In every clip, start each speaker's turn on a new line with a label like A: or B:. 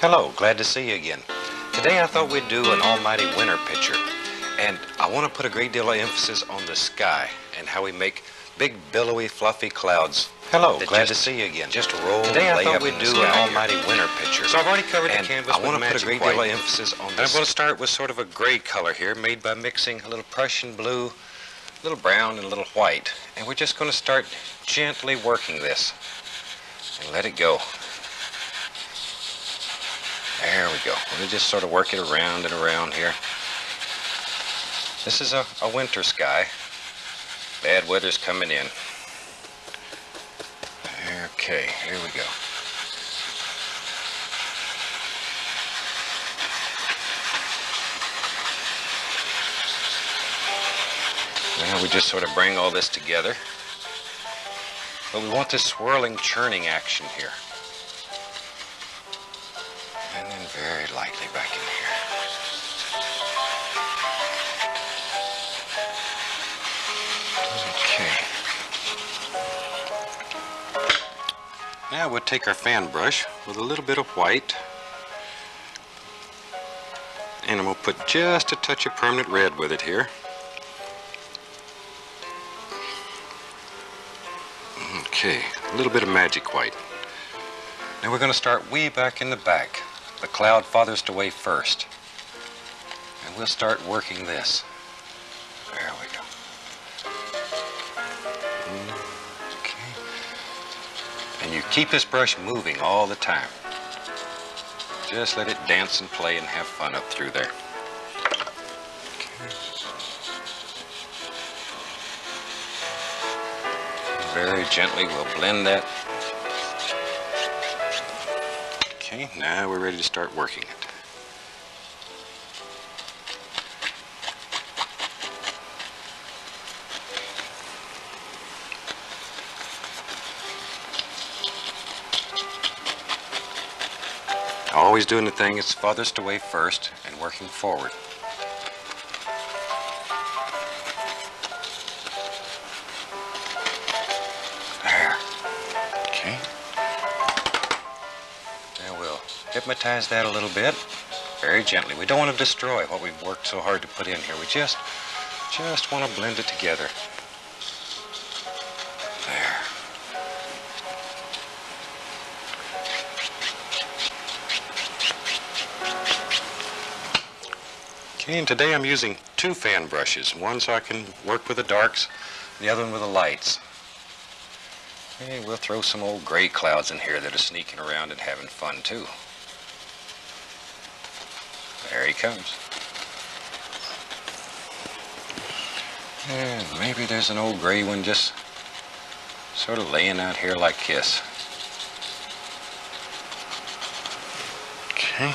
A: Hello, glad to see you again. Today I thought we'd do an almighty winter picture, and I want to put a great deal of emphasis on the sky and how we make big, billowy, fluffy clouds. Hello, glad to see you again. Just roll. Today I thought we'd do an almighty winter picture. So I've already covered the canvas with magic white. I want to put a great deal of emphasis on this. And I'm going to start with sort of a gray color here, made by mixing a little Prussian blue, a little brown, and a little white. And we're just going to start gently working this and let it go. There we go. We'll just sort of work it around and around here. This is a winter sky. Bad weather's coming in. Okay, here we go. Now we just sort of bring all this together. But we want this swirling, churning action here. And then very lightly back in here. Okay. Now we'll take our fan brush with a little bit of white. And we'll put just a touch of permanent red with it here. Okay, a little bit of magic white. Now we're going to start way back in the back. The cloud farthest away first. And we'll start working this. There we go. Okay. And you keep this brush moving all the time. Just let it dance and play and have fun up through there. Okay. Very gently we'll blend that. Okay, now we're ready to start working it. Always doing the thing that's farthest away first and working forward. There. Okay. Now we'll hypnotize that a little bit, very gently. We don't want to destroy what we've worked so hard to put in here. We just want to blend it together. There. Okay, and today I'm using two fan brushes. One so I can work with the darks, the other one with the lights. Okay, we'll throw some old gray clouds in here that are sneaking around and having fun too. There he comes. And maybe there's an old gray one just sort of laying out here like this. Okay.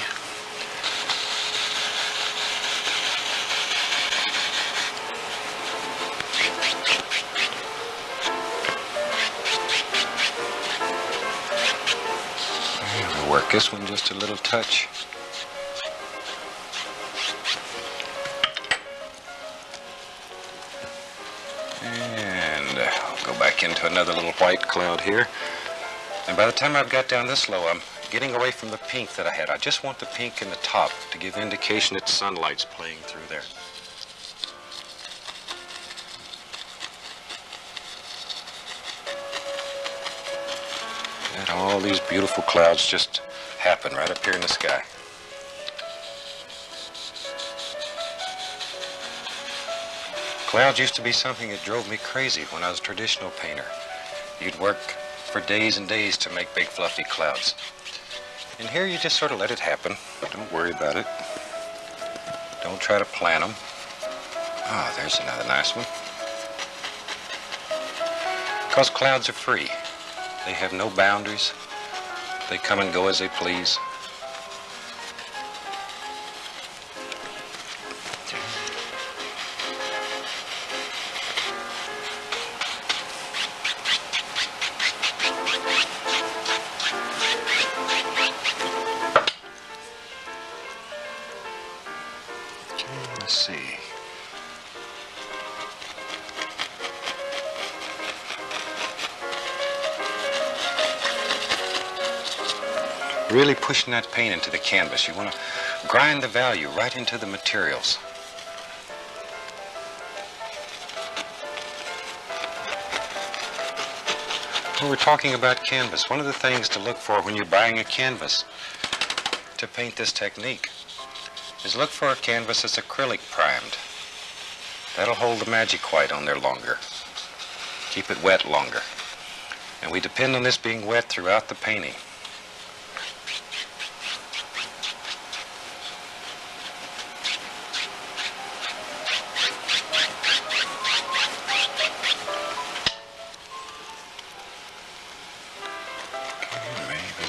A: We'll work this one just a little touch. And I'll go back into another little white cloud here. And by the time I've got down this low, I'm getting away from the pink that I had. I just want the pink in the top to give indication that sunlight's playing through there. And all these beautiful clouds just happen right up here in the sky. Clouds used to be something that drove me crazy when I was a traditional painter. You'd work for days and days to make big fluffy clouds. And here you just sort of let it happen. Don't worry about it. Don't try to plan them. Ah, there's another nice one. Because clouds are free. They have no boundaries. They come and go as they please. Let's see. Really pushing that paint into the canvas. You want to grind the value right into the materials. Well, we're talking about canvas. One of the things to look for when you're buying a canvas to paint this technique is look for a canvas that's acrylic primed. That'll hold the magic white on there longer. Keep it wet longer. And we depend on this being wet throughout the painting.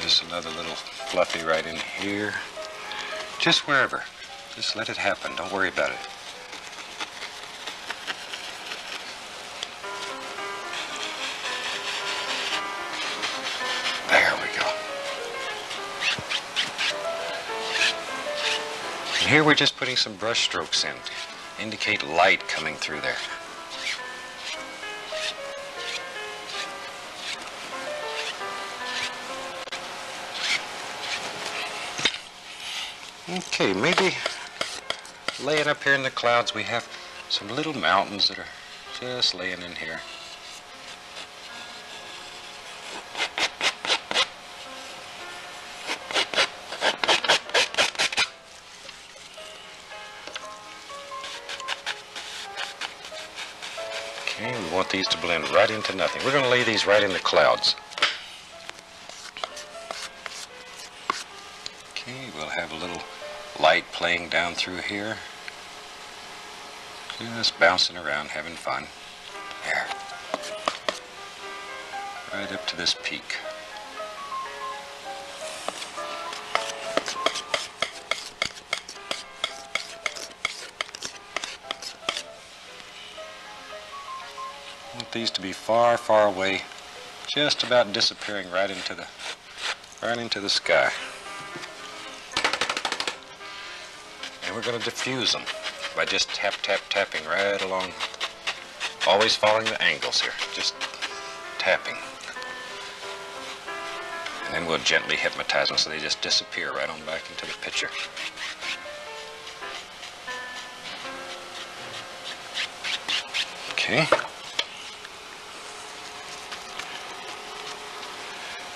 A: Just another little fluffy right in here. Just wherever. Just let it happen. Don't worry about it. There we go. And here we're just putting some brush strokes in to indicate light coming through there. Okay, maybe laying up here in the clouds, we have some little mountains that are just laying in here. Okay, we want these to blend right into nothing. We're going to lay these right in the clouds. Okay, we'll have a little light playing down through here. Just bouncing around, having fun. There. Right up to this peak. I want these to be far, far away, just about disappearing right into the sky. And we're going to diffuse them by just tap, tap, tapping right along, always following the angles here, just tapping. And then we'll gently hypnotize them so they just disappear right on back into the picture. Okay.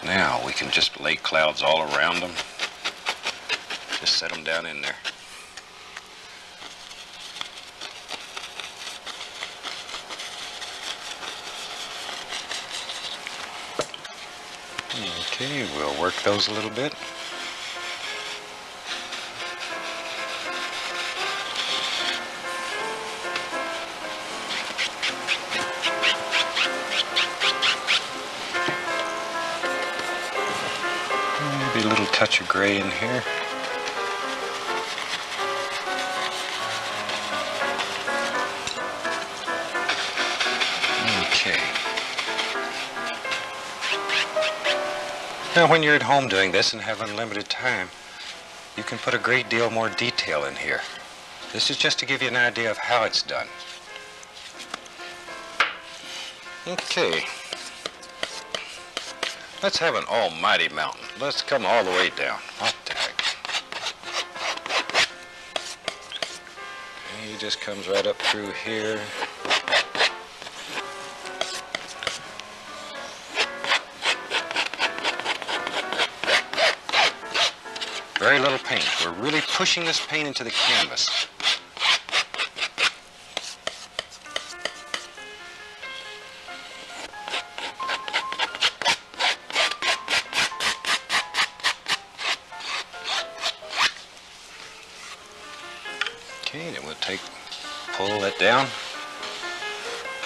A: Now we can just lay clouds all around them. Just set them down in there. Okay, we'll work those a little bit. Maybe a little touch of gray in here. Okay. Now, when you're at home doing this and have unlimited time, you can put a great deal more detail in here. This is just to give you an idea of how it's done. Okay. Let's have an almighty mountain. Let's come all the way down. What the heck? He just comes right up through here. Very little paint. We're really pushing this paint into the canvas. Okay, then we'll pull that down.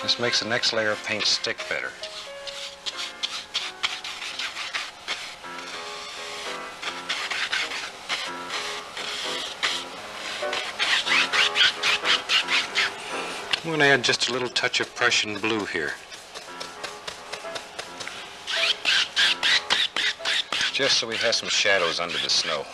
A: This makes the next layer of paint stick better. I'm going to add just a little touch of Prussian blue here. Just so we have some shadows under the snow.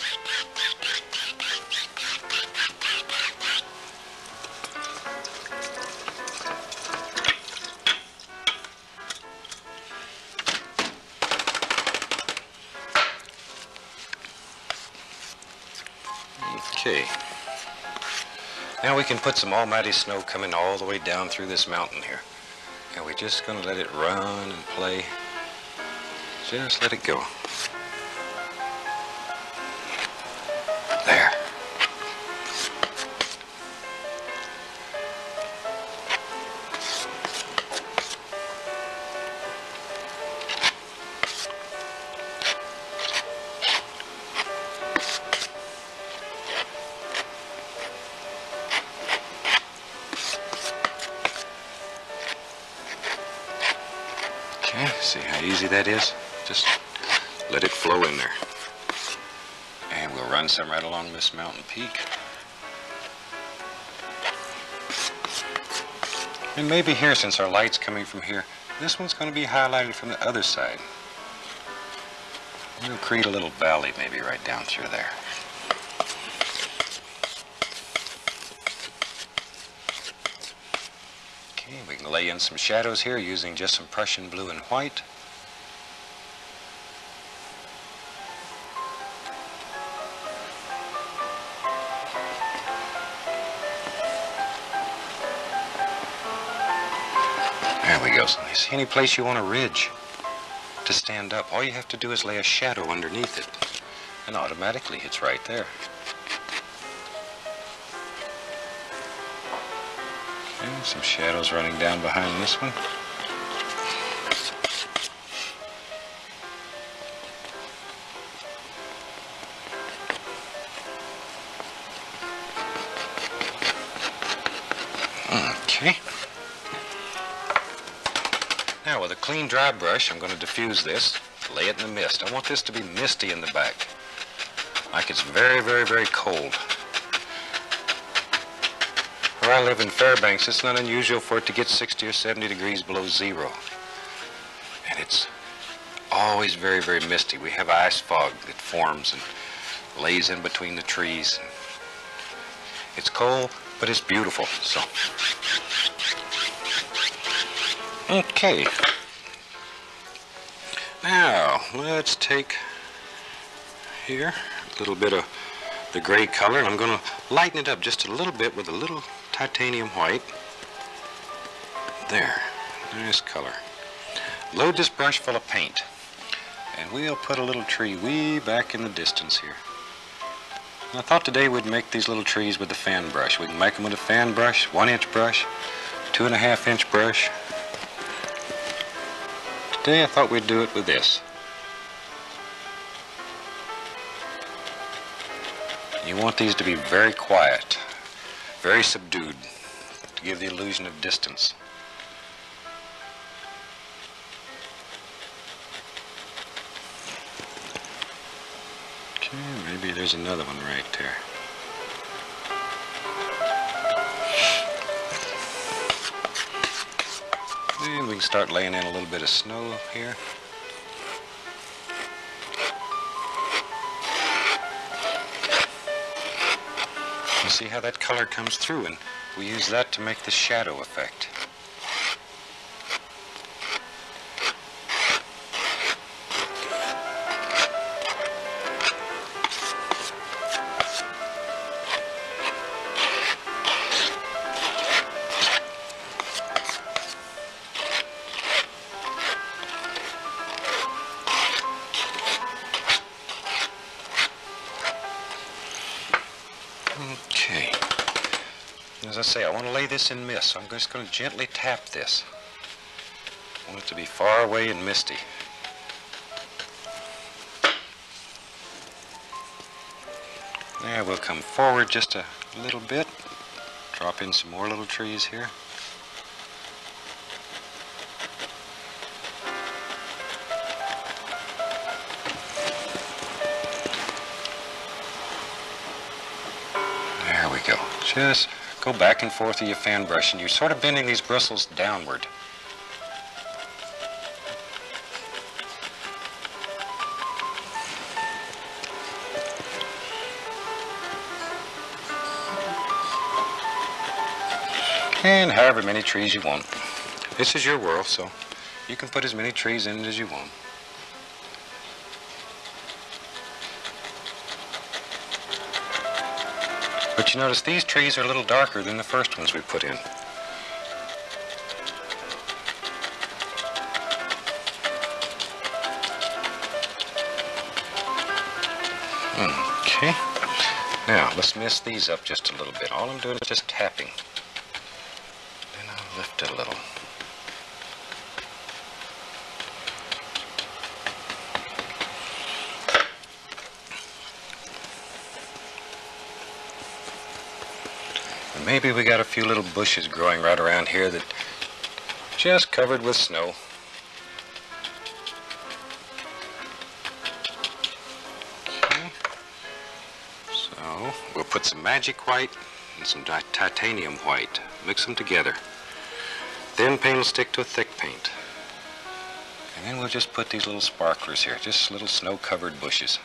A: Okay. Now we can put some almighty snow coming all the way down through this mountain here. And we're just going to let it run and play. Just let it go. There. Okay, see how easy that is? Just let it flow in there. And we'll run some right along this mountain peak. And maybe here, since our light's coming from here, this one's going to be highlighted from the other side. We'll create a little valley maybe right down through there. Okay, we can lay in some shadows here using just some Prussian blue and white. There we go. So you see any place you want a ridge to stand up, all you have to do is lay a shadow underneath it, and automatically it's right there. Okay, some shadows running down behind this one. Okay. Now with a clean dry brush, I'm going to diffuse this, lay it in the mist. I want this to be misty in the back, like it's very, very, very cold. Where I live in Fairbanks, it's not unusual for it to get 60 or 70 degrees below zero. And it's always very, very misty. We have ice fog that forms and lays in between the trees. It's cold, but it's beautiful, so. Okay. Now, let's take here a little bit of the gray color, and I'm going to lighten it up just a little bit with a little titanium white. There, nice color. Load this brush full of paint, and we'll put a little tree way back in the distance here. And I thought today we'd make these little trees with the fan brush. We can make them with a fan brush, 1-inch brush, 2.5-inch brush. Today I thought we'd do it with this. You want these to be very quiet, very subdued, to give the illusion of distance. Okay, maybe there's another one right there. And we can start laying in a little bit of snow here. You see how that color comes through, and we use that to make the shadow effect. Okay. As I say, I want to lay this in mist, so I'm just going to gently tap this. I want it to be far away and misty. There, we'll come forward just a little bit. Drop in some more little trees here. There we go. Just go back and forth with your fan brush, and you're sort of bending these bristles downward. And however many trees you want. This is your world, so you can put as many trees in it as you want. But you notice these trees are a little darker than the first ones we put in. Okay. Now, let's mist these up just a little bit. All I'm doing is just tapping. Then I'll lift it a little. And maybe we got a few little bushes growing right around here that just covered with snow. We'll put some magic white and some titanium white. Mix them together. Thin paint will stick to a thick paint. And then we'll just put these little sparklers here, just little snow-covered bushes.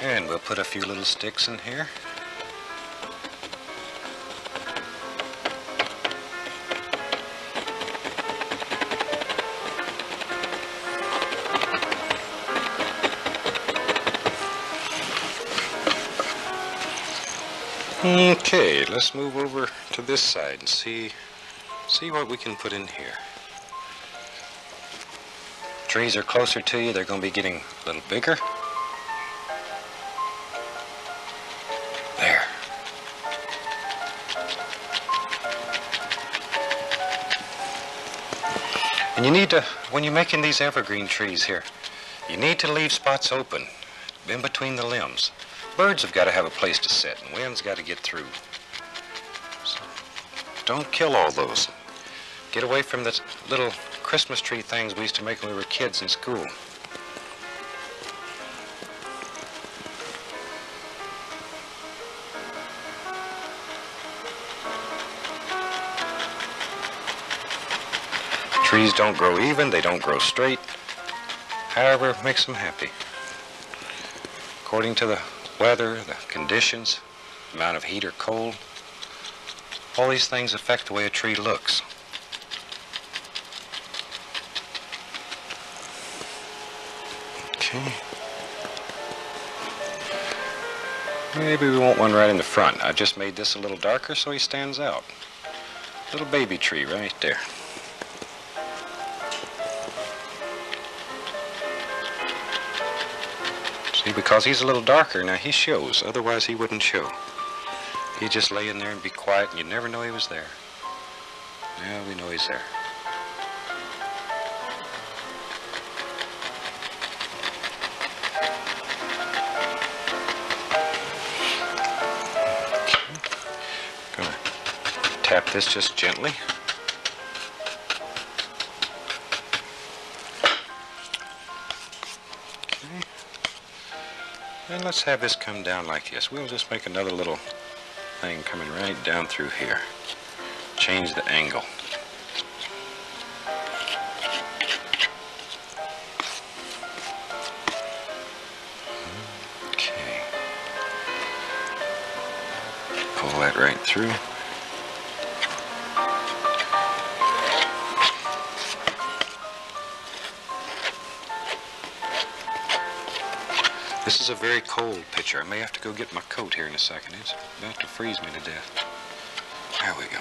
A: And we'll put a few little sticks in here. Okay, let's move over to this side and see what we can put in here. Trees are closer to you, they're going to be getting a little bigger. There. And you need to, when you're making these evergreen trees here, you need to leave spots open in between the limbs. Birds have got to have a place to sit, and wind's got to get through. So don't kill all those. Get away from the little Christmas tree things we used to make when we were kids in school. Trees don't grow even, they don't grow straight. However, it makes them happy. According to the weather, the conditions, the amount of heat or cold, all these things affect the way a tree looks. Okay. Maybe we want one right in the front. I just made this a little darker so he stands out. Little baby tree right there. See, because he's a little darker now, he shows. Otherwise, he wouldn't show. He'd just lay in there and be quiet, and you'd never know he was there. Now we know he's there. Okay. Gonna tap this just gently. And let's have this come down like this. We'll just make another little thing coming right down through here. Change the angle. Okay. Pull that right through. This is a very cold picture. I may have to go get my coat here in a second. It's about to freeze me to death. There we go.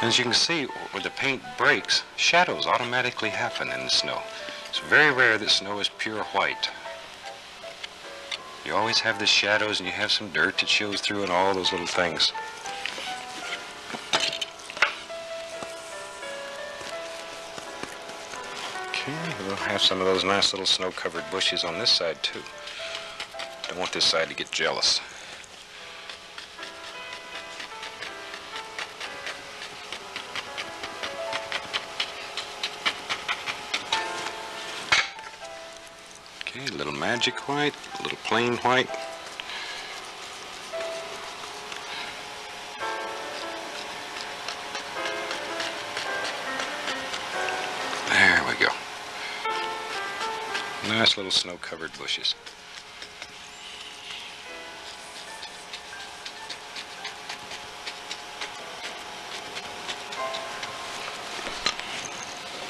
A: As you can see, where the paint breaks, shadows automatically happen in the snow. It's very rare that snow is pure white. You always have the shadows, and you have some dirt that shows through and all those little things. Okay, we'll have some of those nice little snow-covered bushes on this side, too. Don't want this side to get jealous. magic white, a little plain white. There we go. Nice little snow-covered bushes.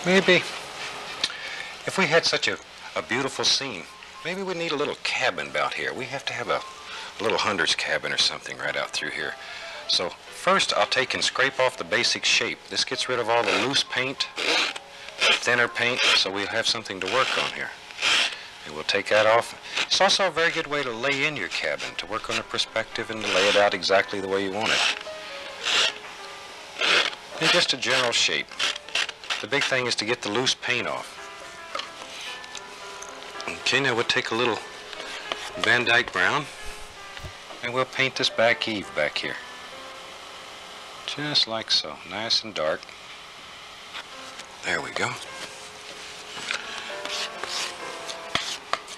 A: Maybe if we had such a beautiful scene, maybe we need a little cabin out here. We have to have a little hunter's cabin or something right out through here. So first I'll take and scrape off the basic shape. This gets rid of all the loose paint, thinner paint, so we'll have something to work on here. And we'll take that off. It's also a very good way to lay in your cabin, to work on a perspective and to lay it out exactly the way you want it. And just a general shape. The big thing is to get the loose paint off. Okay, now we'll take a little Van Dyke brown and we'll paint this back eave back here. Just like so, nice and dark. There we go.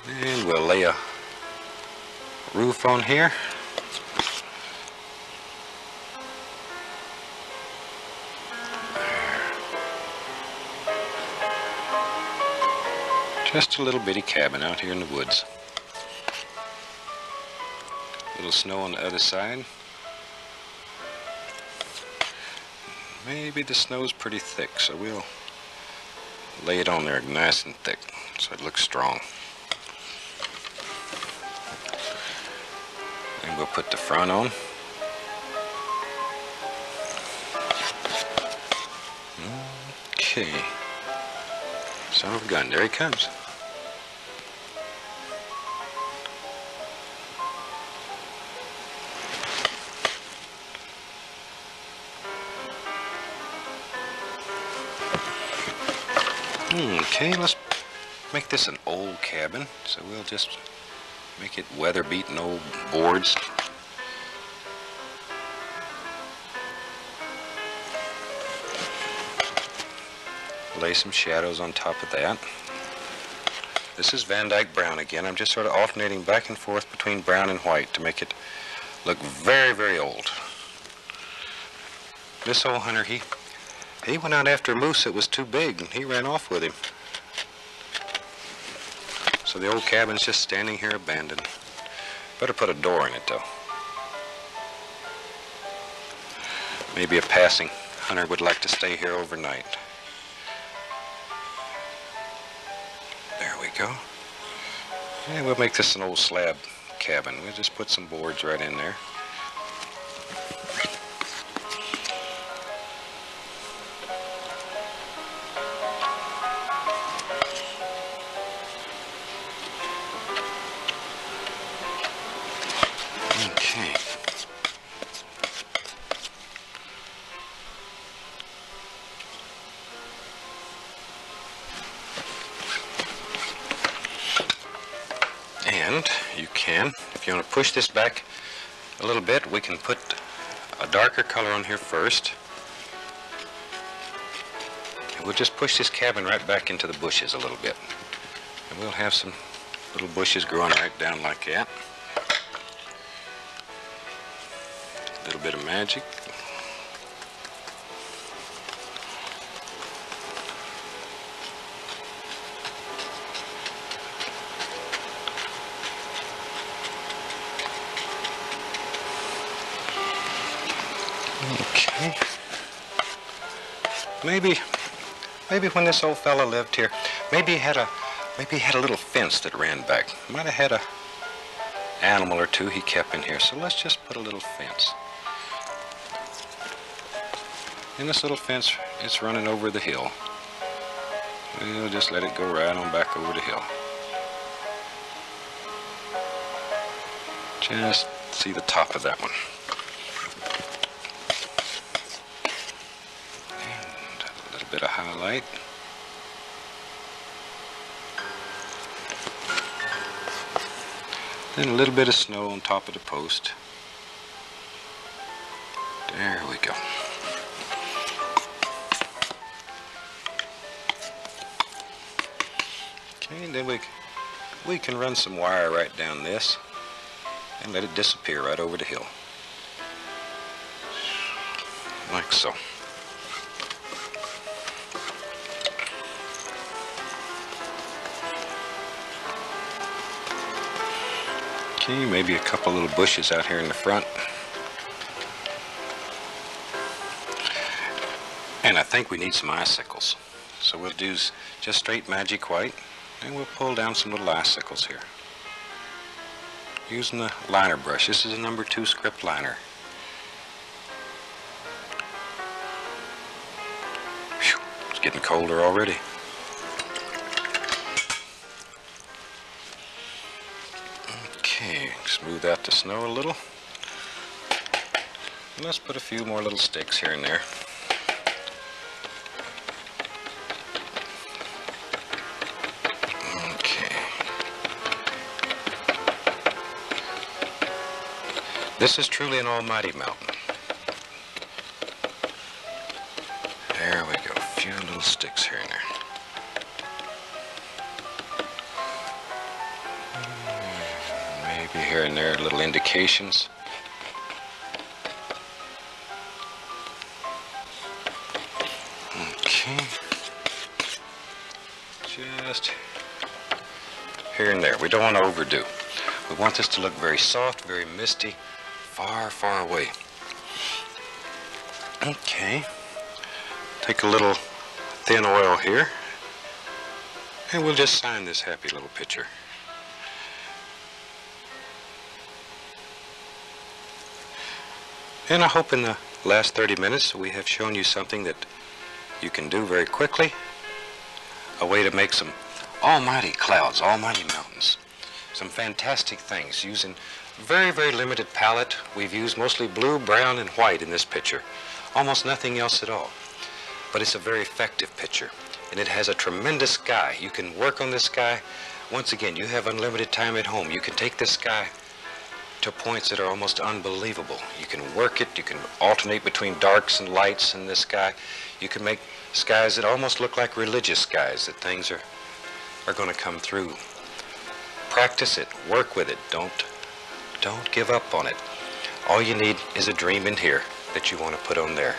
A: And we'll lay a roof on here. Just a little bitty cabin out here in the woods. A little snow on the other side. Maybe the snow's pretty thick, so we'll lay it on there nice and thick so it looks strong. And we'll put the front on. Okay. Son of a gun, there he comes. Okay, let's make this an old cabin. So we'll just make it weather-beaten old boards. Lay some shadows on top of that. This is Van Dyke brown again. I'm just sort of alternating back and forth between brown and white to make it look very, very old. This old hunter, he went out after a moose that was too big and he ran off with him. So the old cabin's just standing here abandoned. Better put a door in it though. Maybe a passing hunter would like to stay here overnight. There we go. And we'll make this an old slab cabin. We'll just put some boards right in there. Okay. And you can, if you want to push this back a little bit, we can put a darker color on here first. And we'll just push this cabin right back into the bushes a little bit. And we'll have some little bushes growing right down like that. A little bit of magic. Okay. Maybe when this old fella lived here, maybe he had a little fence that ran back. Might have had a animal or two he kept in here. So let's just put a little fence. And this little fence is running over the hill. We'll just let it go right on back over the hill. Just see the top of that one. And a little bit of highlight. Then a little bit of snow on top of the post. There we go. Okay, and then we we can run some wire right down this and let it disappear right over the hill. Like so. Okay, maybe a couple little bushes out here in the front. And I think we need some icicles. So we'll do just straight magic white, and we'll pull down some little icicles here. Using the liner brush. This is a number 2 script liner. Whew, it's getting colder already. Okay, smooth out the snow a little. And let's put a few more little sticks here and there. This is truly an almighty mountain. There we go, a few little sticks here and there. Maybe here and there little indications. Okay. Just here and there. We don't want to overdo. We want this to look very soft, very misty. Far, far away. Okay. Take a little thin oil here, and we'll just sign this happy little picture. And I hope in the last 30 minutes we have shown you something that you can do very quickly, a way to make some almighty clouds, almighty mountains, some fantastic things using very, very limited palette. We've used mostly blue, brown, and white in this picture. Almost nothing else at all. But it's a very effective picture. And it has a tremendous sky. You can work on this sky. Once again, you have unlimited time at home. You can take this sky to points that are almost unbelievable. You can work it. You can alternate between darks and lights in this sky. You can make skies that almost look like religious skies, that things are going to come through. Practice it. Work with it. Don't give up on it. All you need is a dream in here that you want to put on there.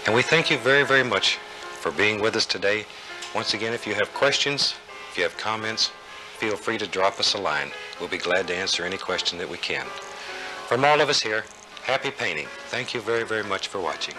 A: And we thank you very, very much for being with us today. Once again, if you have questions, if you have comments, feel free to drop us a line. We'll be glad to answer any question that we can. From all of us here, happy painting. Thank you very, very much for watching.